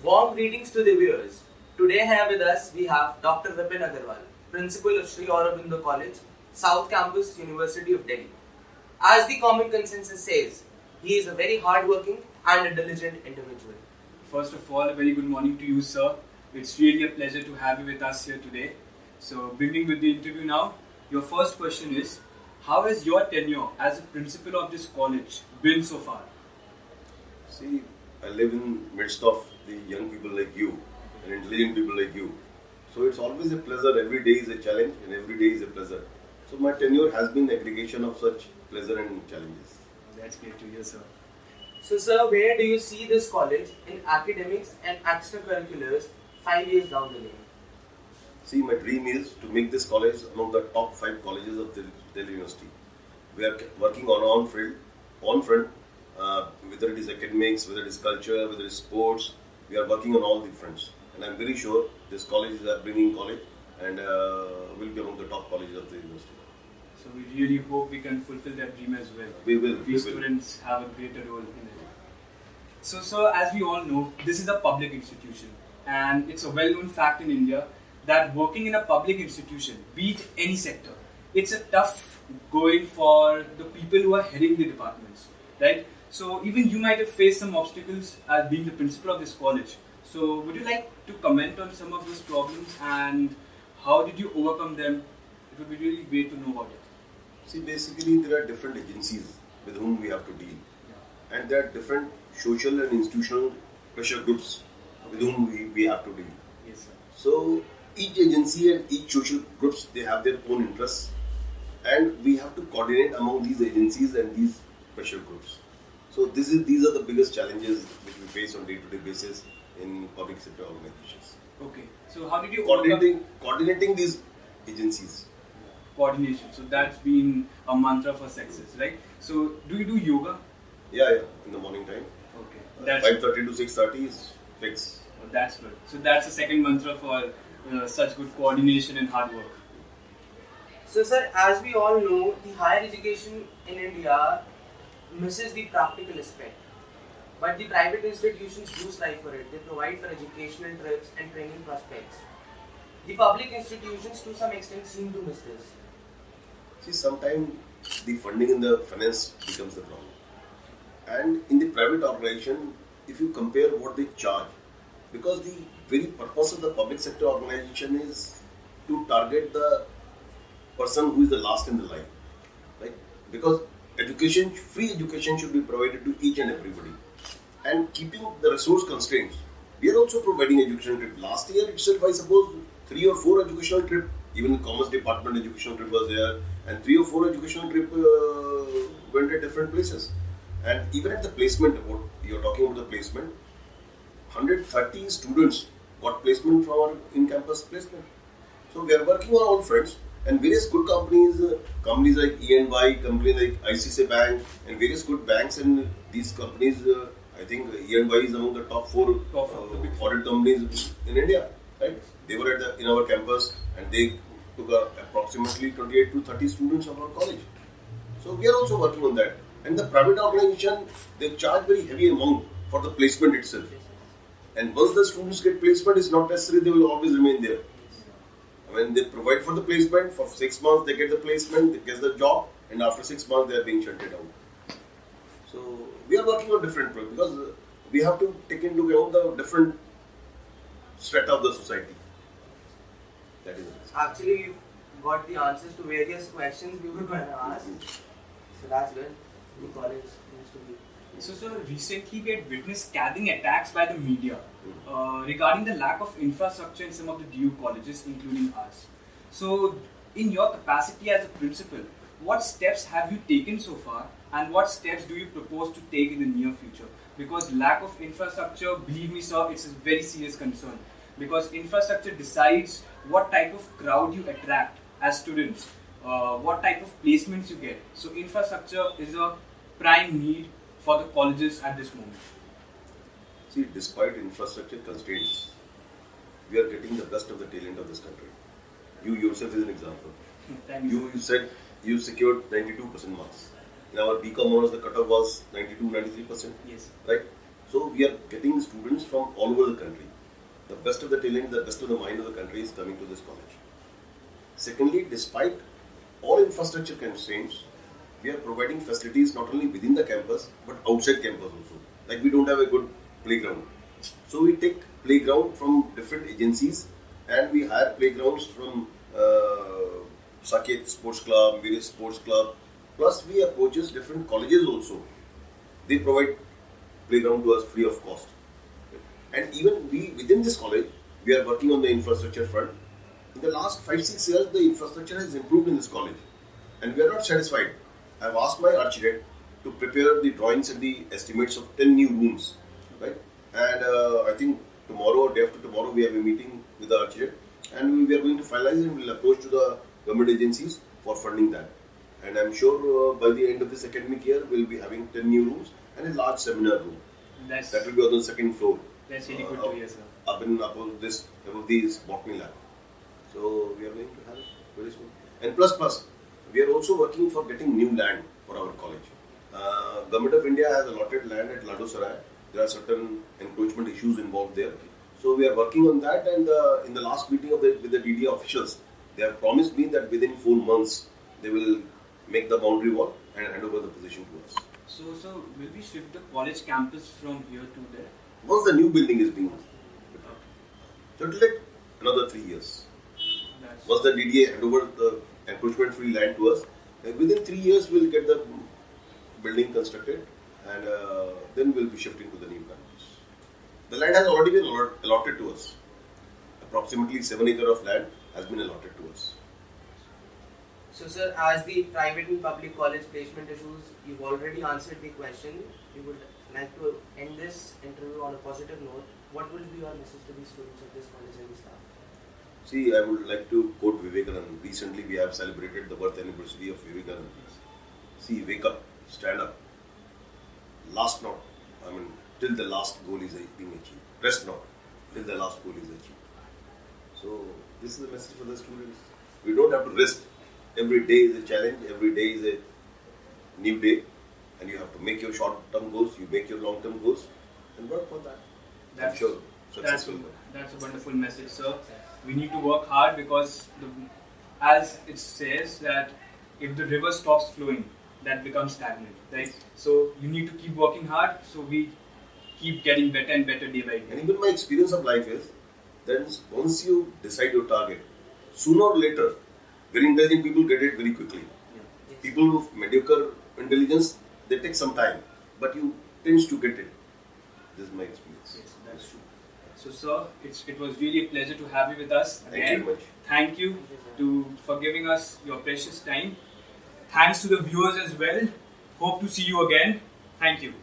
Warm greetings to the viewers. Today here with us we have Dr. Vipin Aggarwal, Principal of Sri Aurobindo College, South Campus, University of Delhi. As the common consensus says, he is a very hardworking and a diligent individual. First of all, a very good morning to you, sir. It's really a pleasure to have you with us here today. So, beginning with the interview now, your first question is, how has your tenure as a principal of this college been so far? See, I live in midst of the young people like you and intelligent people like you. So it's always a pleasure. Every day is a challenge and every day is a pleasure. So my tenure has been aggregation of such pleasure and challenges. That's great to hear, sir. So, sir, where do you see this college in academics and extracurriculars 5 years down the lane? See, my dream is to make this college among the top 5 colleges of the Delhi University. We are working on front, whether it is academics, whether it is culture, whether it is sports. We are working on all the fronts. And I'm very sure this college is a bringing college and will be among the top colleges of the university. So we really hope we can fulfill that dream as well. We will. Students have a greater role in it. So, sir, as we all know, this is a public institution, and it's a well-known fact in India that working in a public institution, be it any sector, it's a tough going for the people who are heading the departments, right? So even you might have faced some obstacles as being the principal of this college. So would you like to comment on some of those problems and how did you overcome them? It would be really great to know about it. See, basically there are different agencies with whom we have to deal. Yeah. And there are different social and institutional pressure groups with whom we have to deal. Yes, sir. So each agency and each social groups, they have their own interests. And we have to coordinate among these agencies and these pressure groups. So these are the biggest challenges which we face on day-to-day basis in public sector organizations. Okay. So how did you coordinating these agencies? Coordination. So that's been a mantra for success, right? So do you do yoga? Yeah, in the morning time. Okay. That's 5:30 to 6:30 is fixed. Oh, that's good. So that's the second mantra for such good coordination and hard work. So, sir, as we all know, the higher education in India misses the practical aspect. But the private institutions do strive for it. They provide for educational trips and training prospects. The public institutions to some extent seem to miss this. See, sometimes the funding in the finance becomes the problem. And in the private organization, if you compare what they charge, because the very purpose of the public sector organization is to target the person who is the last in the line. Right? Because free education should be provided to each and everybody. And keeping the resource constraints, we are also providing educational trip. Last year itself, I suppose, 3 or 4 educational trip, even the Commerce Department educational trip was there, and 3 or 4 educational trip went at different places. And even at the placement, you're talking about the placement, 130 students got placement from our in-campus placement. So we are working on all fronts, and various good companies like E&Y, companies like ICICI Bank, and various good banks and these companies, I think E&Y is among the top 4 big audit companies in India, right? They were in our campus and they took approximately 28 to 30 students of our college. So we are also working on that. And the private organization, they charge very heavy amount for the placement itself. And once the students get placement, it's not necessary they will always remain there. When they provide for the placement, for 6 months they get the placement, they get the job, and after 6 months they are being shunted out. So we are working on different projects because we have to take into account the different strata of the society. That is it. Actually, you got the answers to various questions we were going to ask. So that's good. The college needs to be. So, sir, recently we had witnessed scathing attacks by the media regarding the lack of infrastructure in some of the DU colleges, including ours. So, in your capacity as a principal, what steps have you taken so far, and what steps do you propose to take in the near future? Because lack of infrastructure, believe me, sir, it's a very serious concern. Because infrastructure decides what type of crowd you attract as students, what type of placements you get. So, infrastructure is a prime need for the colleges at this moment. See, despite infrastructure constraints, we are getting the best of the talent of this country. You yourself is an example. You said you secured 92% marks. In our BCom honors, the cutoff was 92-93%. Yes. Right? So we are getting students from all over the country. The best of the talent, the best of the mind of the country is coming to this college. Secondly, despite all infrastructure constraints, we are providing facilities not only within the campus but outside campus also. Like we don't have a good playground. So we take playground from different agencies and we hire playgrounds from Saket Sports Club, various sports club. Plus we approaches different colleges also. They provide playground to us free of cost. And even we within this college, we are working on the infrastructure front. In the last 5-6 years, the infrastructure has improved in this college. And we are not satisfied. I have asked my architect to prepare the drawings and the estimates of 10 new rooms. Right? And I think tomorrow or day after tomorrow, we have a meeting with the architect. And we are going to finalize and we will approach to the government agencies for funding that. And I'm sure by the end of this academic year, we'll be having 10 new rooms and a large seminar room. That will be on the second floor. That's really good to hear, sir. Above this botany lab. So we are going to have it very soon. And plus, we are also working for getting new land for our college. Government of India has allotted land at Ladosarai. There are certain encroachment issues involved there. So we are working on that. And in the last meeting with the DD officials, they have promised me that within 4 months they will make the boundary wall and hand over the position to us. So will we shift the college campus from here to there? Once the new building is being prepared. So it will take another 3 years. Once the DDA hand over the encroachment free land to us, within 3 years we will get the building constructed and then we will be shifting to the new campus. The land has already been allotted to us. Approximately 7 acres of land has been allotted to us. So sir, as the private and public college placement issues, you've already answered the question. We would like to end this interview on a positive note. What will be your message to the students of this college and the staff? See, I would like to quote Vivekananda. Recently we have celebrated the birth anniversary of Vivekananda. See, wake up, stand up. Till the last goal is being achieved. Rest not, till the last goal is achieved. So, this is the message for the students. We don't have to rest. Every day is a challenge, every day is a new day. And you have to make your short-term goals, you make your long-term goals, and work for that. I'm sure success will come. That's a wonderful message, sir. We need to work hard because, as it says, that if the river stops flowing, that becomes stagnant, right? So you need to keep working hard, so we keep getting better and better day by day. And even my experience of life is that once you decide your target, sooner or later, very intelligent people get it very quickly. Yeah. Yes. People with mediocre intelligence, they take some time, but you tend to get it. This is my experience. Yes, that's true. So, sir, it was really a pleasure to have you with us again. Thank you very much. Thank you for giving us your precious time. Thanks to the viewers as well. Hope to see you again. Thank you.